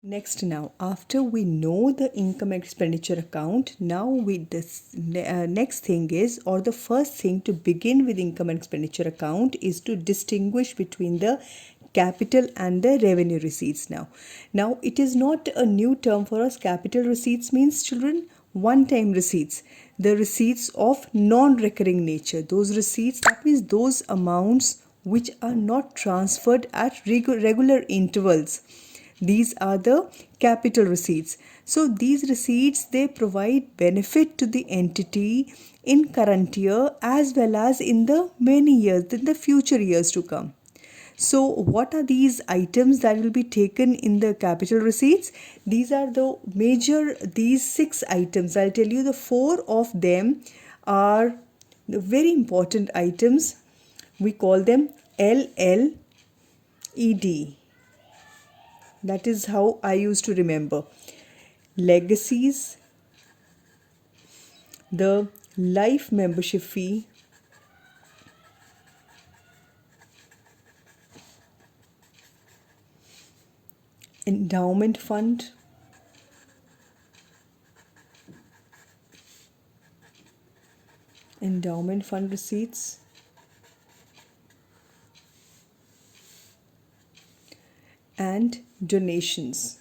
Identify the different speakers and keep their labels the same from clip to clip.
Speaker 1: Next, now after we know the income and expenditure account, now next thing is, or the first thing to begin with income and expenditure account is to distinguish between the capital and the revenue receipts. Now it is not a new term for us. Capital receipts means, children, one-time receipts, the receipts of non-recurring nature. Those receipts, that means those amounts which are not transferred at regular intervals. These are the capital receipts. So these receipts, they provide benefit to the entity in current year as well as in the many years, in the future years to come. So what are these items that will be taken in the capital receipts? These are these 6 items. I'll tell you the 4 of them are the very important items. We call them LLED. That is how I used to remember. Legacies, the life membership fee, endowment fund, receipts, and donations.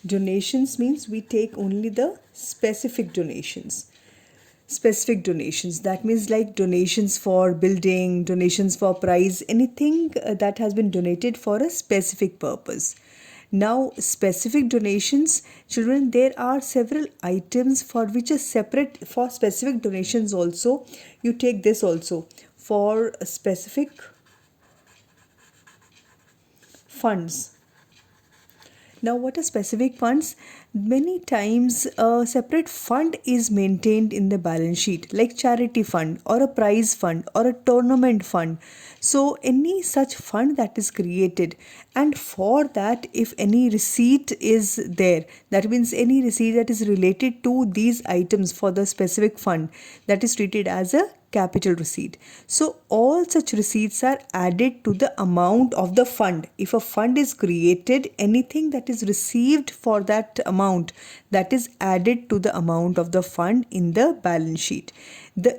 Speaker 1: Donations means we take only the specific donations. That means like donations for building, donations for prize, anything that has been donated for a specific purpose. Now, specific donations, children, there are several items for which are separate. For specific donations also, you take this also. For specific funds. Now, what are specific funds? Many times a separate fund is maintained in the balance sheet, like charity fund or a prize fund or a tournament fund. So any such fund that is created, and for that, if any receipt is there, that means any receipt that is related to these items for the specific fund, that is treated as a capital receipt. So all such receipts are added to the amount of the fund. If a fund is created, anything that is received for that amount, that is added to the amount of the fund in the balance sheet.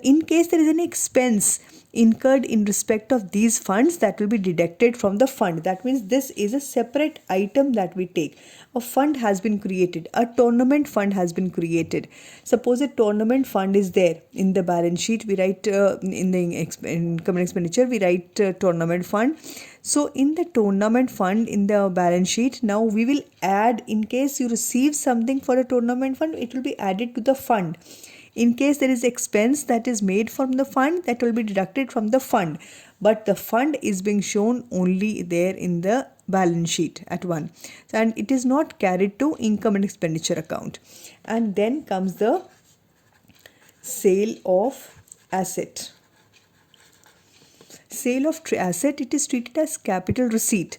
Speaker 1: In case there is any expense incurred in respect of these funds, that will be deducted from the fund. That means this is a separate item that we take. A fund has been created, a tournament fund has been created. Suppose a tournament fund is there in the balance sheet, we write in the income and expenditure, we write tournament fund. So in the tournament fund in the balance sheet, now we will add, in case you receive something for a tournament fund, it will be added to the fund. In case there is expense that is made from the fund, that will be deducted from the fund. But the fund is being shown only there in the balance sheet at one. And it is not carried to income and expenditure account. And then comes the sale of asset. Sale of asset, it is treated as capital receipt,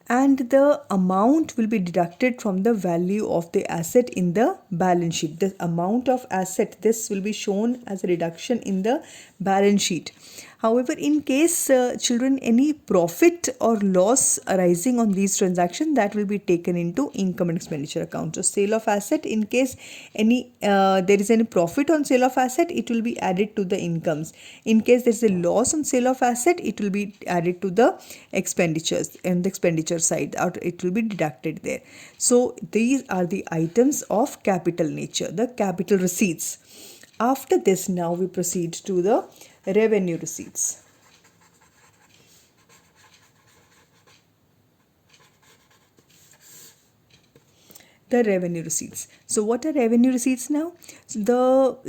Speaker 1: and the amount will be deducted from the value of the asset in the balance sheet. The amount of asset, this will be shown as a reduction in the balance sheet. However, in case children, any profit or loss arising on these transactions, that will be taken into income and expenditure account. So sale of asset, in case any there is any profit on sale of asset, it will be added to the incomes. In case there is a loss on sale of asset, it will be added to the expenditures, and the expenditure side, or it will be deducted there. So these are the items of capital nature, the capital receipts. After this, now we proceed to the revenue receipts. The revenue receipts. So what are revenue receipts now? So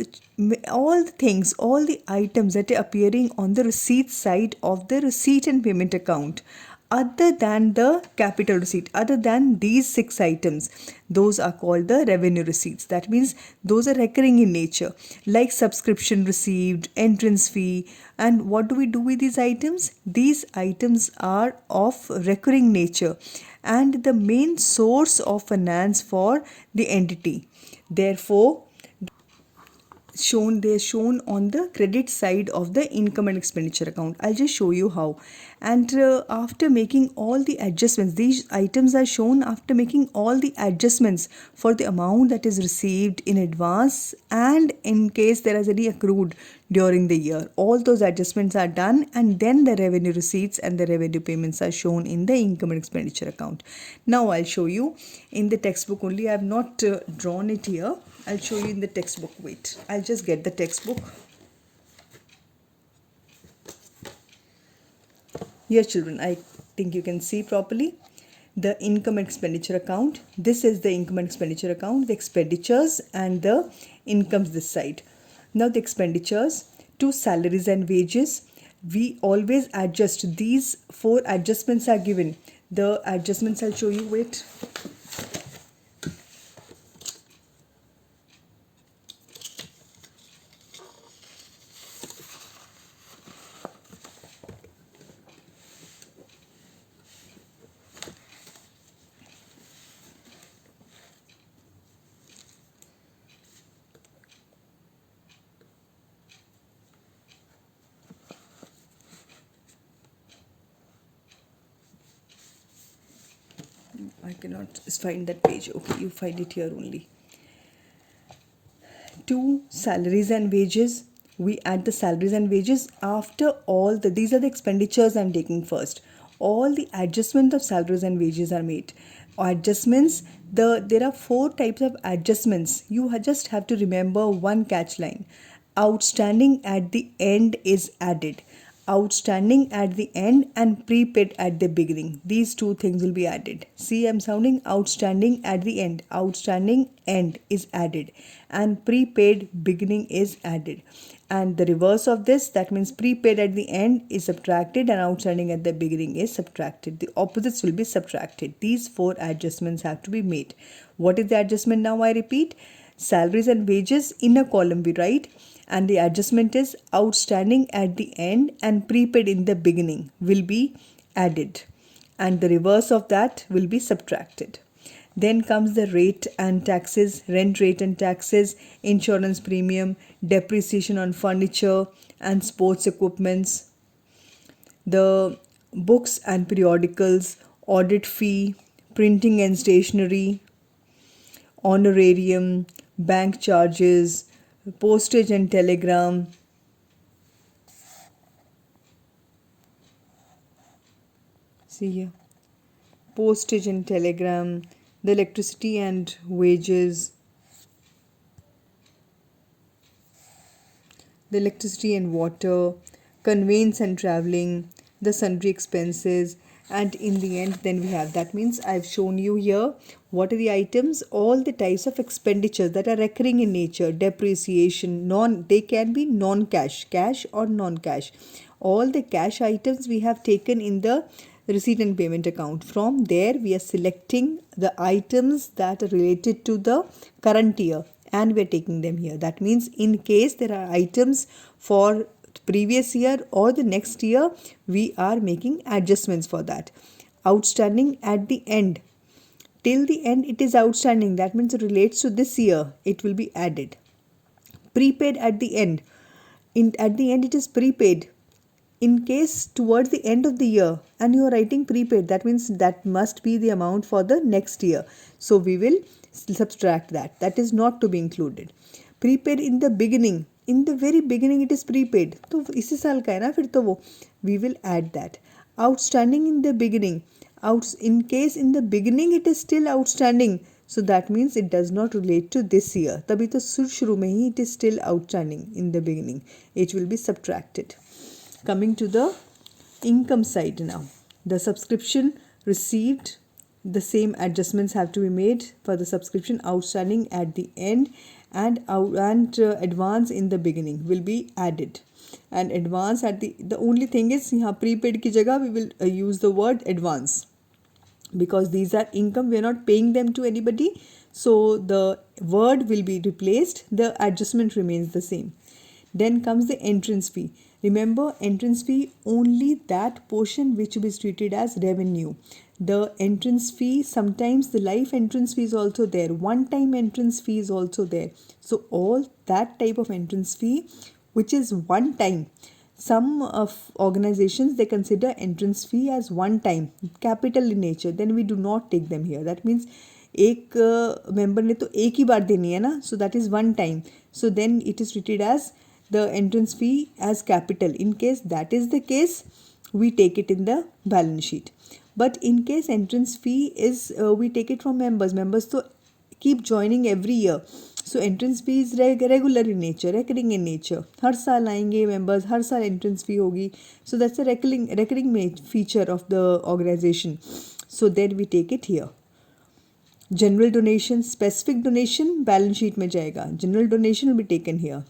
Speaker 1: all the items that are appearing on the receipt side of the receipt and payment account, other than the capital receipt, other than these 6 items, those are called the revenue receipts. That means those are recurring in nature, like subscription received, entrance fee. And what do we do with these items? These items are of recurring nature and the main source of finance for the entity. Therefore, they're shown on the credit side of the income and expenditure account. I'll just show you how. And after making all the adjustments, these items are shown after making all the adjustments for the amount that is received in advance, and in case there is any accrued during the year. All those adjustments are done, and then the revenue receipts and the revenue payments are shown in the income and expenditure account. Now I'll show you in the textbook only. I have not drawn it here. I'll show you in the textbook. Wait, I'll just get the textbook. Here children, I think you can see properly the income and expenditure account. This is the income and expenditure account, the expenditures and the incomes this side. Now the expenditures to salaries and wages, we always adjust. These 4 adjustments are given. The adjustments I'll show you. Wait. I cannot find that page. Okay, you find it here only. To salaries and wages, we add the salaries and wages after all the, these are the expenditures I'm taking first. All the adjustment of salaries and wages are made. Adjustments, there are 4 types of adjustments. You just have to remember one catch line. Outstanding at the end is added. Outstanding at the end and prepaid at the beginning. These 2 things will be added. See, I'm sounding outstanding at the end. Outstanding end is added and prepaid beginning is added. And the reverse of this, that means prepaid at the end is subtracted and outstanding at the beginning is subtracted. The opposites will be subtracted. These 4 adjustments have to be made. What is the adjustment now? I repeat. Salaries and wages in a column we write, and the adjustment is outstanding at the end and prepaid in the beginning will be added, and the reverse of that will be subtracted. Then comes the rate and taxes, rent rate and taxes, insurance premium, depreciation on furniture and sports equipments, the books and periodicals, audit fee, printing and stationery, honorarium, bank charges, postage and telegram, see here, postage and telegram, the electricity and wages, the electricity and water, conveyance and traveling, the sundry expenses, and in the end then we have, that means I've shown you here what are the items, all the types of expenditures that are recurring in nature, depreciation, they can be non-cash, cash or non-cash. All the cash items we have taken in the receipt and payment account. From there we are selecting the items that are related to the current year and we are taking them here. That means in case there are items for previous year or the next year, we are making adjustments for that. Outstanding at the end, till the end it is outstanding, that means it relates to this year, it will be added. Prepaid at the end, at the end it is prepaid. In case towards the end of the year and you are writing prepaid, that means that must be the amount for the next year, so we will subtract that. That is not to be included. Prepaid in the beginning, in the very beginning it is prepaid, तो इसी साल का है ना, फिर तो वो we will add that. Outstanding in the beginning, in case in the beginning it is still outstanding, so that means it does not relate to this year, तभी तो शुरू में ही it is still outstanding in the beginning, it will be subtracted. Coming to the income side now, the subscription received, the same adjustments have to be made for the subscription. Outstanding at the end and advance in the beginning will be added, and advance at the only thing is यहाँ prepaid की जगह we will use the word advance because these are income, we are not paying them to anybody, so the word will be replaced, the adjustment remains the same. Then comes the entrance fee. Remember, entrance fee, only that portion which is treated as revenue. The entrance fee, sometimes the life entrance fee is also there, one-time entrance fee is also there. So all that type of entrance fee which is one time, Some of organizations, they consider entrance fee as one time, capital in nature, then we do not take them here. That means एक member ने तो एक ही बार देनी है ना, so that is one time. So then it is treated as the entrance fee as capital. In case that is the case, we take it in the balance sheet. But in case entrance fee is we take it from members तो keep joining every year. So entrance fee is regular in nature, recurring in nature. हर साल आएंगे members, हर साल entrance fee होगी. So that's a recurring feature of the organization. So then we take it here. General donation, specific donation, balance sheet में जाएगा. General donation will be taken here.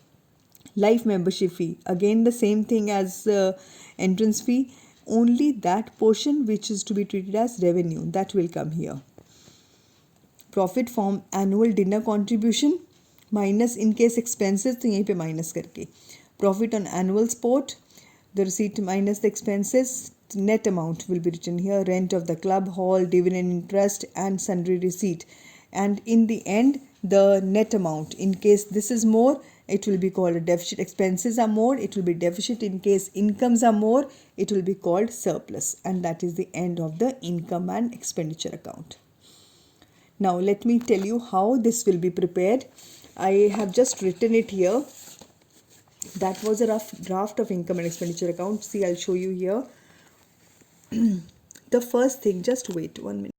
Speaker 1: Life membership fee, again the same thing as entrance fee, only that portion which is to be treated as revenue, that will come here. Profit from annual dinner contribution minus in case expenses, तो यहीं पे minus करके. Profit on annual sport, the receipt minus the expenses, net amount will be written here. Rent of the club hall, dividend interest and sundry receipt, and in the end the net amount. In case this is more, it will be called a deficit. Expenses are more, it will be deficit. In case incomes are more, it will be called surplus, and that is the end of the income and expenditure account. Now let me tell you how this will be prepared. I have just written it here. That was a rough draft of income and expenditure account. See, I'll show you here. The first thing, just wait 1 minute.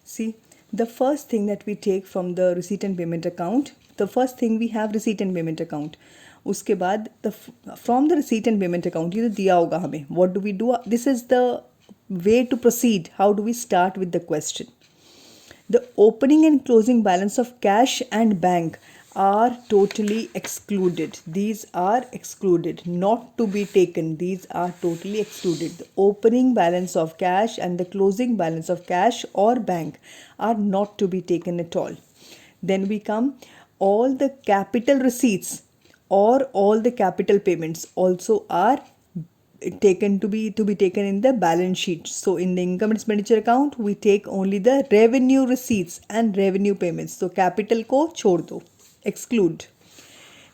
Speaker 1: See, the first thing that we take from the receipt and payment account, the first thing we have receipt and payment account. उसके बाद from the receipt and payment account, ये तो दिया होगा हमें. What do we do? This is the way to proceed. How do we start with the question? The opening and closing balance of cash and bank are totally excluded. These are excluded, not to be taken. These are totally excluded. The opening balance of cash and the closing balance of cash or bank are not to be taken at all. Then we come, all the capital receipts or all the capital payments also are taken to be taken in the balance sheet. So in the income and expenditure account, we take only the revenue receipts and revenue payments. So capital को छोड़ दो, exclude.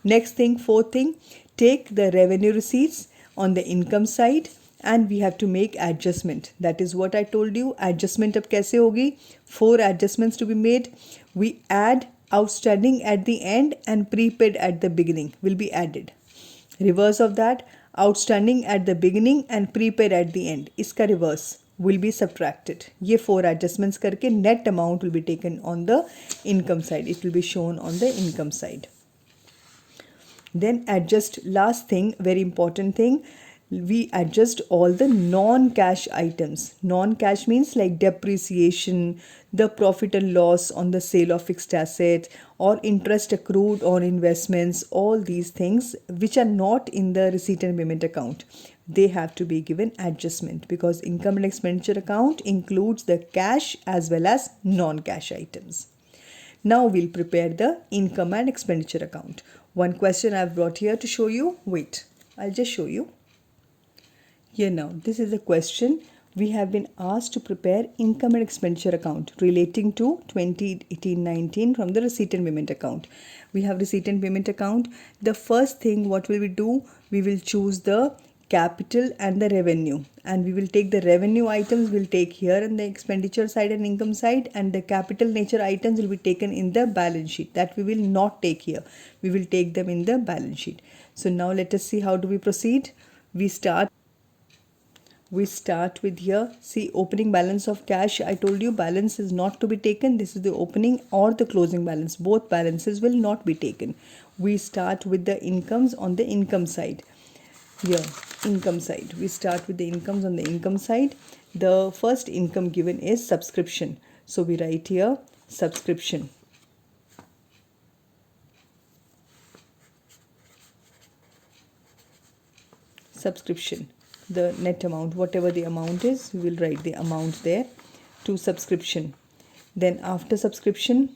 Speaker 1: Next thing, fourth thing, take the revenue receipts on the income side and we have to make adjustment. That is what I told you. Adjustment अब कैसे होगी? 4 adjustments to be made. We add outstanding at the end and prepaid at the beginning will be added. Reverse of that, outstanding at the beginning and prepaid at the end. इसका reverse will be subtracted. ये 4 adjustments करके net amount will be taken on the income side. It will be shown on the income side. Then adjust, last thing, very important thing, we adjust all the non-cash items. Non-cash means like depreciation, the profit and loss on the sale of fixed asset or interest accrued on investments, all these things which are not in the receipt and payment account. They have to be given adjustment because income and expenditure account includes the cash as well as non-cash items. Now we'll prepare the income and expenditure account. One question I've brought here to show you. Wait, I'll just show you. Here now, this is a question. We have been asked to prepare income and expenditure account relating to 2018-19 from the receipt and payment account. We have receipt and payment account. The first thing, what will we do? We will choose the capital and the revenue, and we will take the revenue items we'll take here on the expenditure side and income side, and the capital nature items will be taken in the balance sheet. That we will not take here. We will take them in the balance sheet. So now let us see how do we proceed. We start with here. See, opening balance of cash. I told you balance is not to be taken. This is the opening or the closing balance. Both balances will not be taken. We start with the incomes on the income side. Here, income side. We start with the incomes on the income side. The first income given is subscription. So we write here subscription. Subscription. The net amount, whatever the amount is, we will write the amount there to subscription. Then after subscription,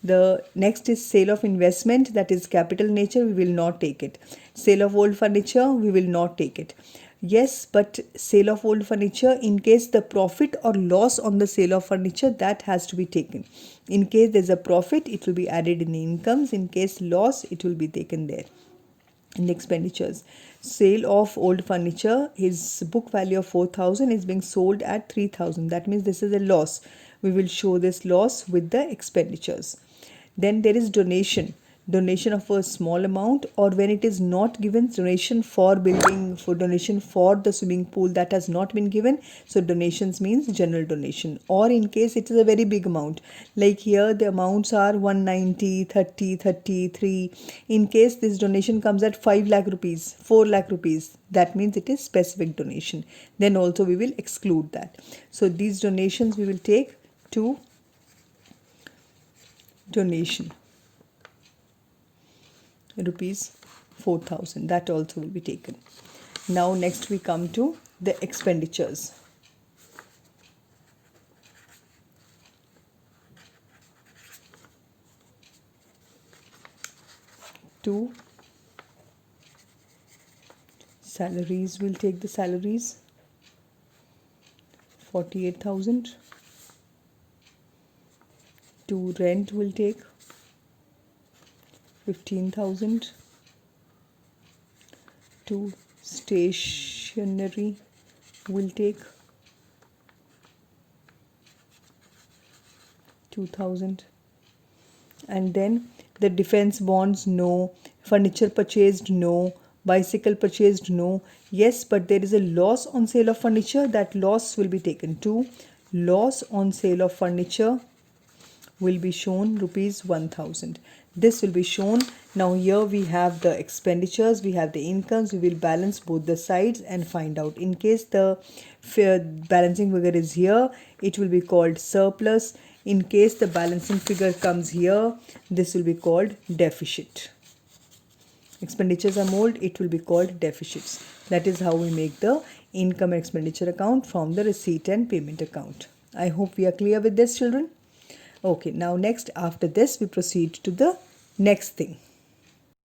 Speaker 1: the next is sale of investment, that is capital nature, we will not take it. Sale of old furniture, we will not take it. Yes, but sale of old furniture, in case the profit or loss on the sale of furniture, that has to be taken. In case there's a profit, it will be added in the incomes. In case loss, it will be taken there in the expenditures. Sale of old furniture, his book value of 4,000 is being sold at 3,000. That means this is a loss. We will show this loss with the expenditures. Then there is donation of a small amount, or when it is not given, donation for building, for donation for the swimming pool, that has not been given. So donations means general donation. Or in case it is a very big amount, like here the amounts are 190, 30, 33. In case this donation comes at 5 lakh rupees, 4 lakh rupees, that means it is specific donation. Then also we will exclude that. So these donations we will take to donation, rupees 4,000, that also will be taken. Now next we come to the expenditures. To salaries, we'll take the salaries, 48,000. To rent we'll take 15,000. To stationery will take 2,000. And then the defense bonds, no. Furniture purchased, no. Bicycle purchased, no. Yes, but there is a loss on sale of furniture. That loss will be taken too. Loss on sale of furniture will be shown rupees 1,000. This will be shown. Now here we have the expenditures, we have the incomes. We will balance both the sides and find out. In case the balancing figure is here, it will be called surplus. In case the balancing figure comes here, this will be called deficit. Expenditures are more, it will be called deficits. That is how we make the income and expenditure account from the receipt and payment account. I hope we are clear with this, children. Okay, now next, after this we proceed to the next thing.